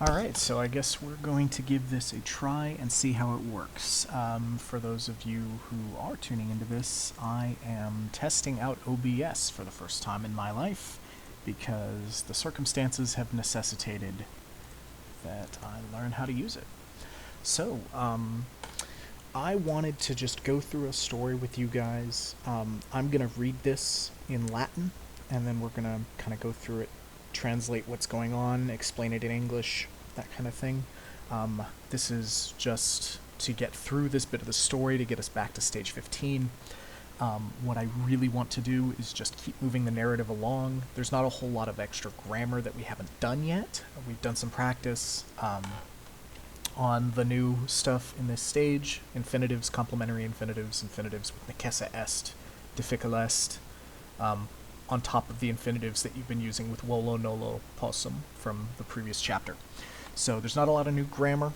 Alright, so I guess we're going to give this a try and see how it works. For those of you who are tuning into this, I am testing out OBS for the first time in my life because the circumstances have necessitated that I learn how to use it. So, I wanted to just go through a story with you guys. I'm going to read this in Latin, and then we're going to kind of go through it, translate what's going on, explain it in English, that kind of thing. This is just to get through this bit of the story to get us back to stage 15. What I really want to do is just keep moving the narrative along. There's not a whole lot of extra grammar that we haven't done yet. We've done some practice on the new stuff in this stage. Infinitives, complementary infinitives, infinitives with necessa est, difficile est, on top of the infinitives that you've been using with volo, nolo, possum from the previous chapter. So there's not a lot of new grammar,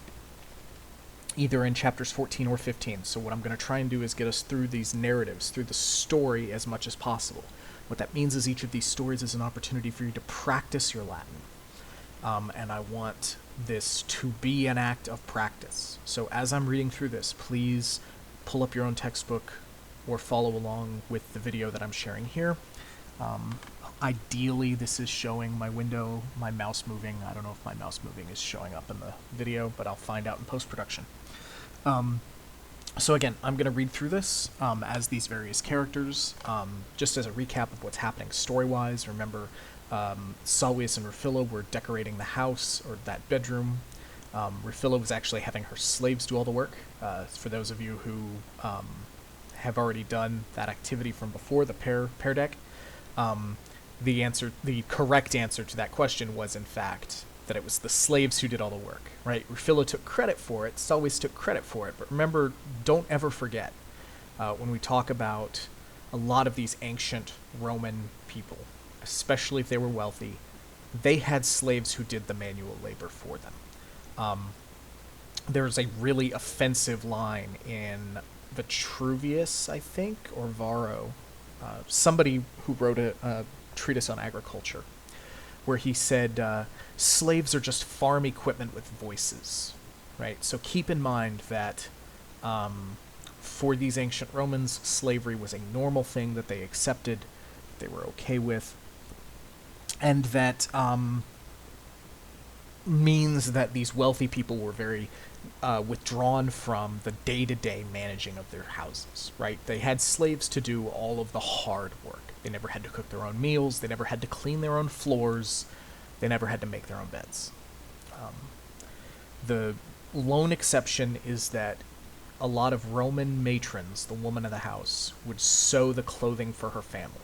either in chapters 14 or 15. So what I'm going to try and do is get us through these narratives, through the story as much as possible. What that means is each of these stories is an opportunity for you to practice your Latin. And I want this to be an act of practice. So as I'm reading through this, please pull up your own textbook or follow along with the video that I'm sharing here. Ideally, this is showing my window, my mouse moving. I don't know if my mouse moving is showing up in the video, but I'll find out in post-production. So again, I'm going to read through this as these various characters, just as a recap of what's happening story-wise. Remember, Salvius and Rufilla were decorating the house, or that bedroom. Rufilla was actually having her slaves do all the work. For those of you who have already done that activity from before, the pair deck, the correct answer to that question was, in fact, that it was the slaves who did all the work, right? Rufilla took credit for it, Salvius took credit for it, but remember, don't ever forget, when we talk about a lot of these ancient Roman people, especially if they were wealthy, they had slaves who did the manual labor for them. There's a really offensive line in Vitruvius, I think, or Varro, somebody who wrote a treatise on agriculture, where he said, slaves are just farm equipment with voices, right? So keep in mind that for these ancient Romans, slavery was a normal thing that they accepted, they were okay with, and that means that these wealthy people were very withdrawn from the day-to-day managing of their houses, right? They had slaves to do all of the hard work. They never had to cook their own meals. They never had to clean their own floors. They never had to make their own beds. The lone exception is that a lot of Roman matrons, the woman of the house, would sew the clothing for her family.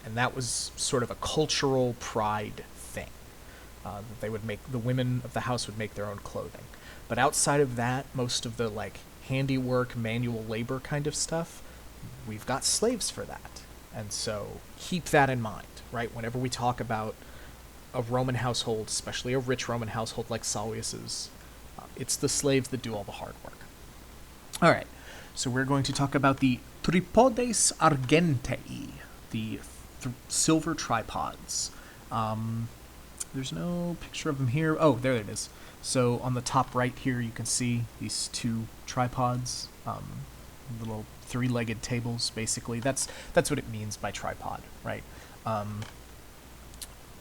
And that was sort of a cultural pride thing. They would make, the women of the house would make their own clothing. But outside of that, most of the handiwork, manual labor kind of stuff, we've got slaves for that. And so keep that in mind, right? Whenever we talk about a Roman household, especially a rich Roman household like Salvius's, it's the slaves that do all the hard work. All right, so we're going to talk about the tripodes argentei, the silver tripods. There's no picture of them here. Oh, there it is. So on the top right here, you can see these two tripods, little three-legged tables, basically. That's what it means by tripod, right?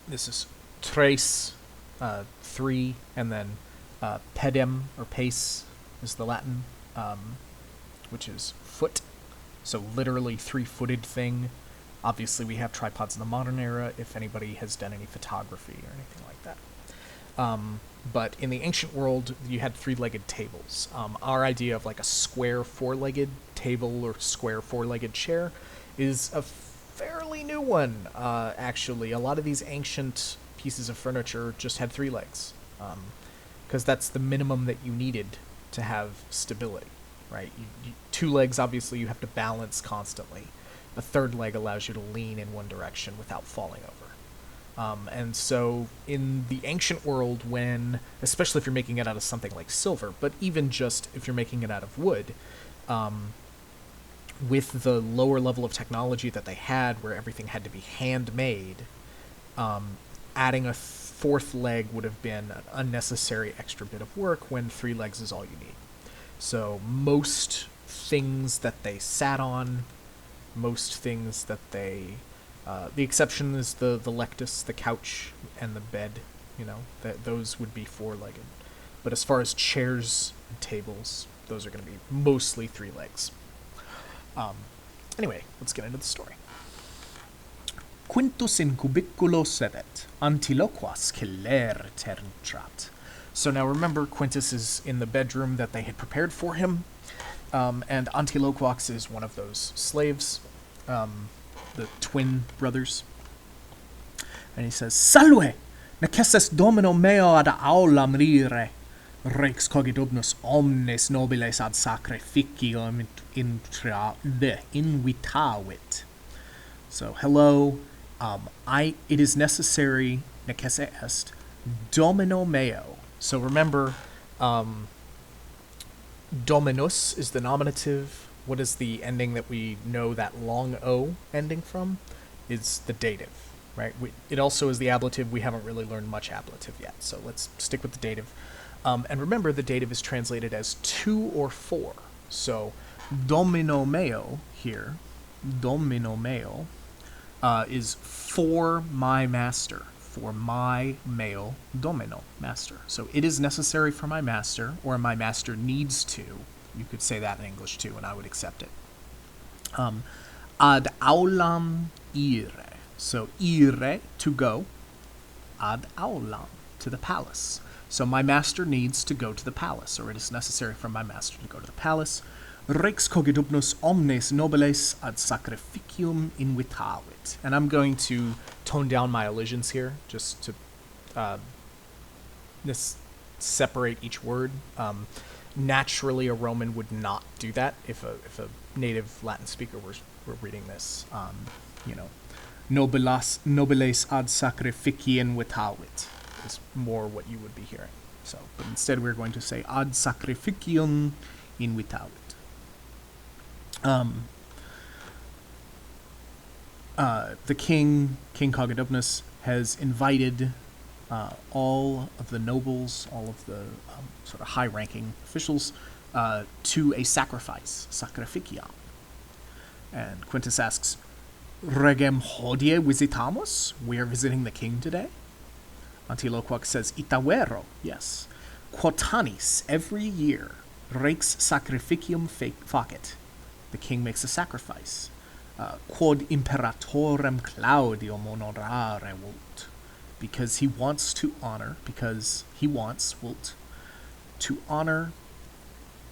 This is tres, three, and then pedem, or pace, is the Latin, which is foot. So literally three-footed thing. Obviously, we have tripods in the modern era, if anybody has done any photography or anything like that. But in the ancient world, you had three-legged tables. Our idea of a square four-legged table or square four-legged chair is a fairly new one, actually. A lot of these ancient pieces of furniture just had three legs, because that's the minimum that you needed to have stability, right? Two legs, obviously, you have to balance constantly. A third leg allows you to lean in one direction without falling over. And so in the ancient world, especially if you're making it out of something like silver, but even just if you're making it out of wood, with the lower level of technology that they had, where everything had to be handmade, adding a fourth leg would have been an unnecessary extra bit of work when 3 legs is all you need. So most things that they sat on, most things that they... the exception is the lectus, the couch, and the bed. Those would be 4-legged. But as far as chairs and tables, those are going to be mostly 3 legs. Anyway, let's get into the story. Quintus in cubiculo sedet, antiloquas celere terntrat. So now remember, Quintus is in the bedroom that they had prepared for him, and Antiloquax is one of those slaves, the twin brothers. And he says, Salve! Necesses domino meo ad aulam rire, rex cogitubnus omnes nobiles ad sacrificium invitavit. So, hello, it is necessary, necesse est, domino meo. So remember, dominus is the nominative. What is the ending that we know that long O ending from? It's the dative, right? It also is the ablative. We haven't really learned much ablative yet, so let's stick with the dative. And remember, the dative is translated as 2 or 4. So domino meo here, domino meo, is for my master. For my male domino, master. So it is necessary for my master, or my master needs to. You could say that in English too, and I would accept it. Ad aulam ire. So ire, to go. Ad aulam, to the palace. So my master needs to go to the palace, or it is necessary for my master to go to the palace. Rex cogitubnus omnes nobiles ad sacrificium invitavit. And I'm going to tone down my elisions here, just to separate each word. Naturally, a Roman would not do that if a native Latin speaker were reading this. Nobiles ad sacrificium invitavit is more what you would be hearing. So, but instead we're going to say ad sacrificium invitavit. The King Cogidubnus, has invited all of the nobles, all of the sort of high-ranking officials, to a sacrifice, sacrificium. And Quintus asks, Regem hodie visitamus? We are visiting the king today? Antiloquax says, Itavero, yes. Quotanis, every year, rex sacrificium facet. The king makes a sacrifice. Quod imperatorem Claudium honorare vult. Because he wants, to honor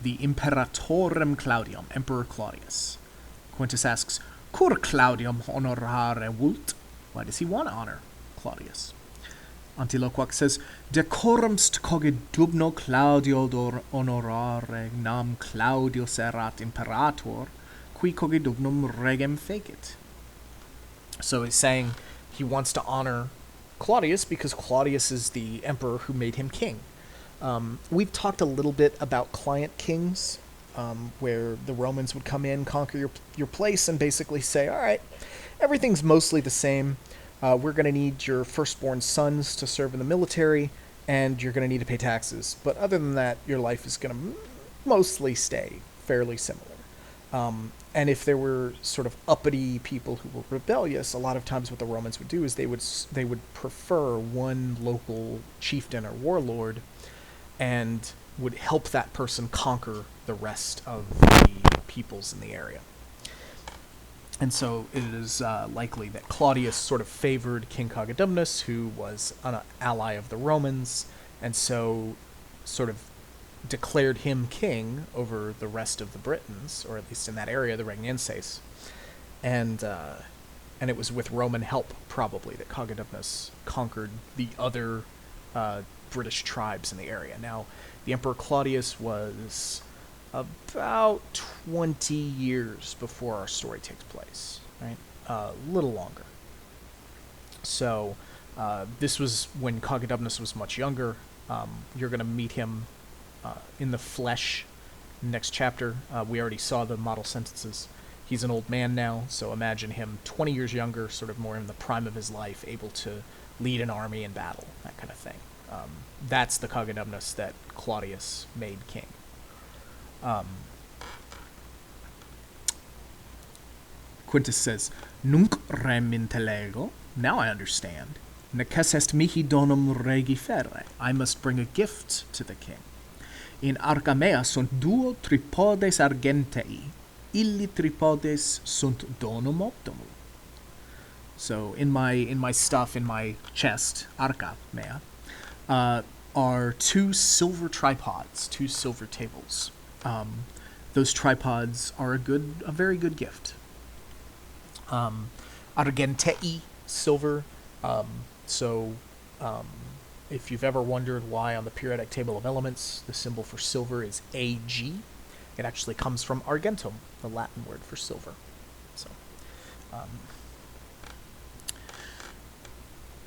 the imperatorem Claudium, Emperor Claudius. Quintus asks, Cur Claudium honorare vult? Why does he want to honor Claudius? Antiloquax says, Decorumst cogidubno Claudio honorare nam Claudius erat imperator, qui cogidubnum regem fecit. So he's saying he wants to honor Claudius because Claudius is the emperor who made him king. We've talked a little bit about client kings, where the Romans would come in, conquer your place, and basically say, all right, everything's mostly the same. We're going to need your firstborn sons to serve in the military, and you're going to need to pay taxes. But other than that, your life is going to mostly stay fairly similar. And if there were sort of uppity people who were rebellious, a lot of times what the Romans would do is they would prefer one local chieftain or warlord and would help that person conquer the rest of the peoples in the area. And so it is likely that Claudius sort of favored King Cogidubnus, who was an ally of the Romans, and so sort of declared him king over the rest of the Britons, or at least in that area, the Regnenses. And it was with Roman help, probably, that Cogidubnus conquered the other British tribes in the area. Now, the Emperor Claudius was about 20 years before our story takes place, right? A little longer. So this was when Cogidubnus was much younger. You're going to meet him in the flesh next chapter. We already saw the model sentences. He's an old man now, so imagine him 20 years younger, sort of more in the prime of his life, able to lead an army in battle, that kind of thing. That's the Cogadumnus that Claudius made king. Quintus says, Nunc rem intellego, now I understand. Neces est mihi donum regifere, I must bring a gift to the king. In Arcamea sunt duo tripodes argentei, illi tripodes sunt donum optimum. So in my stuff, in my chest, arca mea, are 2 silver tripods, 2 silver tables. Those tripods are a very good gift. Argentei, silver. If you've ever wondered why on the periodic table of elements the symbol for silver is Ag, it actually comes from argentum, the Latin word for silver. So,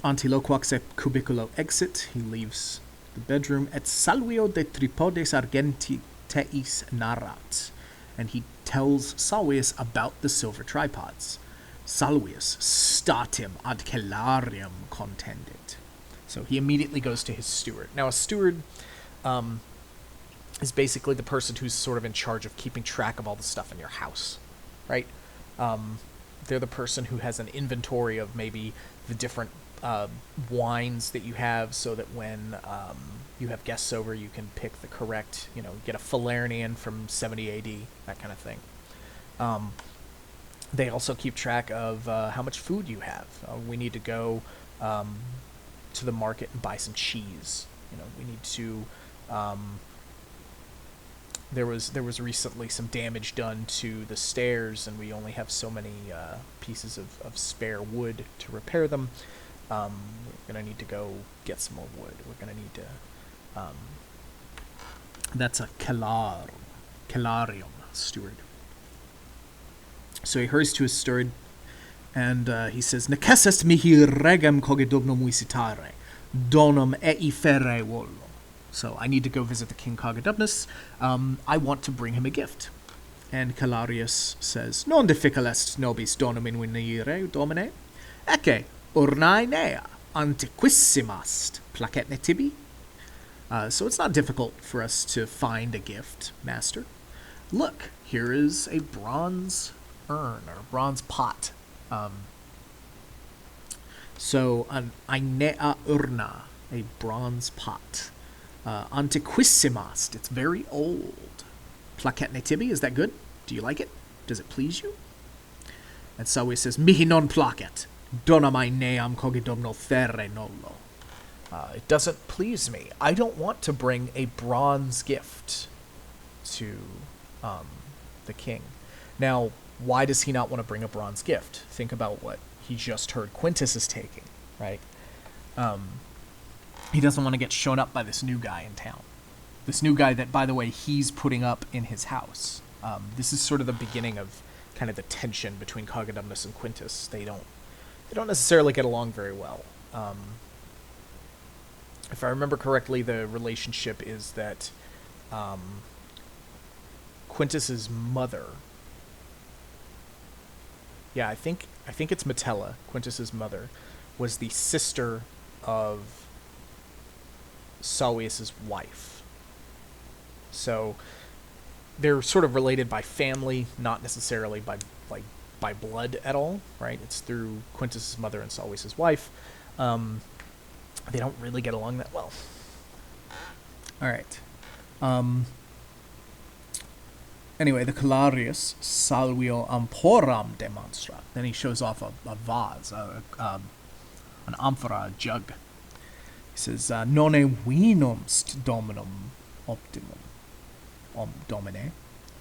Antiloquax cubiculo exit, he leaves the bedroom, et salvio de tripodes argenteis narrat, and he tells Salvius about the silver tripods. Salvius statim ad celarium contendit. So he immediately goes to his steward. Now, a steward is basically the person who's sort of in charge of keeping track of all the stuff in your house, right? They're the person who has an inventory of maybe the different wines that you have, so that when you have guests over, you can pick the correct, get a Falernian from 70 AD, that kind of thing. They also keep track of how much food you have. We need to go to the market and buy some cheese. We need to. There was recently some damage done to the stairs, and we only have so many pieces of spare wood to repair them. We're gonna need to go get some more wood. We're gonna need to. That's a celarium, steward. So he hurries to his steward, and he says, Neces est mihi regem cogidubnum visitare, donum eifere volo. So I need to go visit the king Cogadumnus. I want to bring him a gift. And Calarius says, Non difficile est nobis donum invenire, domine. Ecce, urnae nea, antiquissimast, placetne tibi. So it's not difficult for us to find a gift, master. Look, here is a bronze urn, or a bronze pot. So an ainea urna, a bronze pot. Antiquissimast, it's very old. Placetne tibi, is that good? Do you like it? Does it please you? And so he says, Mihi non placet, donam aeneam cogidumno ferre nullo. It doesn't please me. I don't want to bring a bronze gift to the king. Now, why does he not want to bring a bronze gift? Think about what he just heard Quintus is taking, right? He doesn't want to get shown up by this new guy in town. This new guy that, by the way, he's putting up in his house. This is sort of the beginning of kind of the tension between Cogadumnus and Quintus. They don't necessarily get along very well. If I remember correctly, the relationship is that Quintus's mother. Yeah, I think it's Metella, Quintus's mother, was the sister of Salvius's wife. So they're sort of related by family, not necessarily by blood at all, right? It's through Quintus's mother and Salvius's wife. They don't really get along that well. All right. Anyway, the Calarius salvio amporam demonstra. Then he shows off a vase, an amphora, a jug. He says, Nonne vinum st dominum optimum. Domine.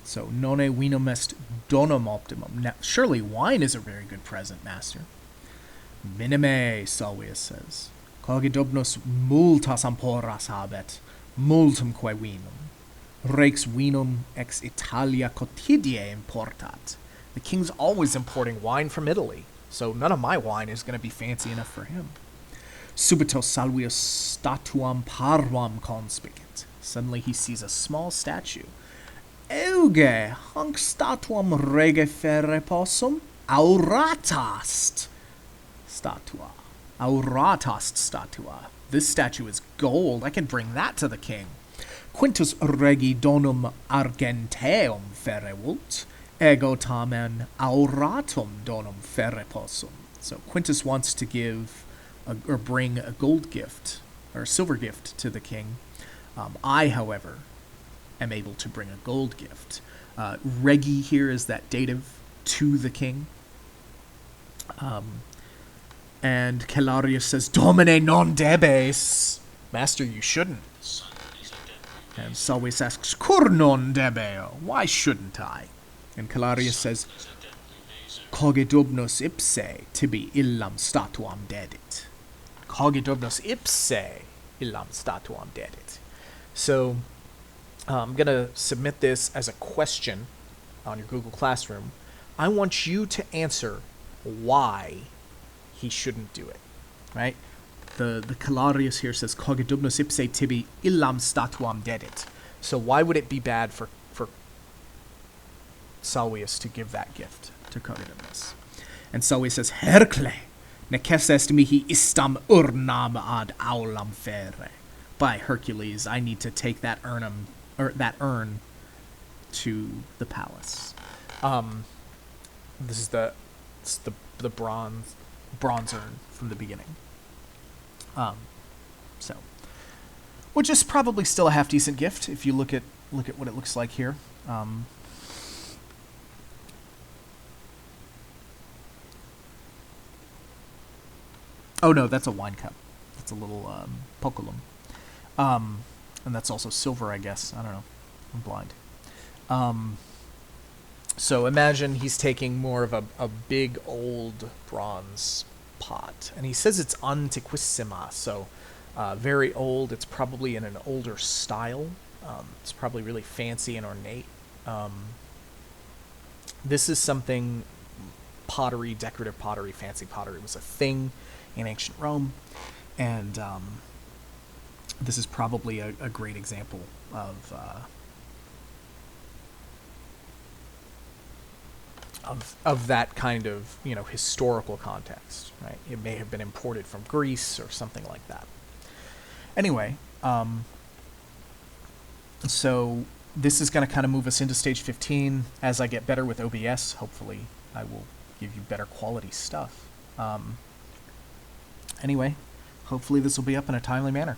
So, nonne vinum est donum optimum. Now, surely wine is a very good present, master. Minime, Salvius says. Cogidubnus multas amphoras habet, multumque vinum. Rex vinum ex Italia quotidie importat. The king's always importing wine from Italy, so none of my wine is going to be fancy enough for him. Subito Salvius statuam parvam conspicit. Suddenly he sees a small statue. Euge, hunc statuam rege ferre possum, auratast. Statua. Auratas statua. This statue is gold. I can bring that to the king. Quintus regi donum argenteum ferre vult, ego tamen auratum donum ferre possum. So Quintus wants to give or bring a gold gift or a silver gift to the king. I, however, am able to bring a gold gift. Regi here is that dative to the king. And Calarius says, Domine non debes. Master, you shouldn't. And Salvius asks, Cur non debeo? Why shouldn't I? And Calarius says, Cogitubnus ipse tibi illam statuam dedit. Cogitubnus ipse illam statuam dedit. So, I'm going to submit this as a question on your Google Classroom. I want you to answer why he shouldn't do it, right? The Calarius here says, Cogitubnus ipse tibi illam statuam dedit. So why would it be bad for Salvius to give that gift to Cogitubnus? And Salvius says, Hercle, neces est mihi istam urnam ad aulam ferre. By Hercules, I need to take that urn to the palace. This is the bronze urn from the beginning. So, which is probably still a half decent gift if you look at what it looks like here. Oh no, that's a wine cup. That's a little poculum. And that's also silver, I guess. I don't know. I'm blind. So imagine he's taking more of a big old bronze pot. And he says it's antiquissima, so very old. It's probably in an older style. It's probably really fancy and ornate. This is something pottery, decorative pottery, fancy pottery was a thing in ancient Rome. And this is probably a great example of that kind of, historical context, right? It may have been imported from Greece or something like that. Anyway, so this is going to kind of move us into stage 15. As I get better with OBS, hopefully I will give you better quality stuff. Anyway, hopefully this will be up in a timely manner.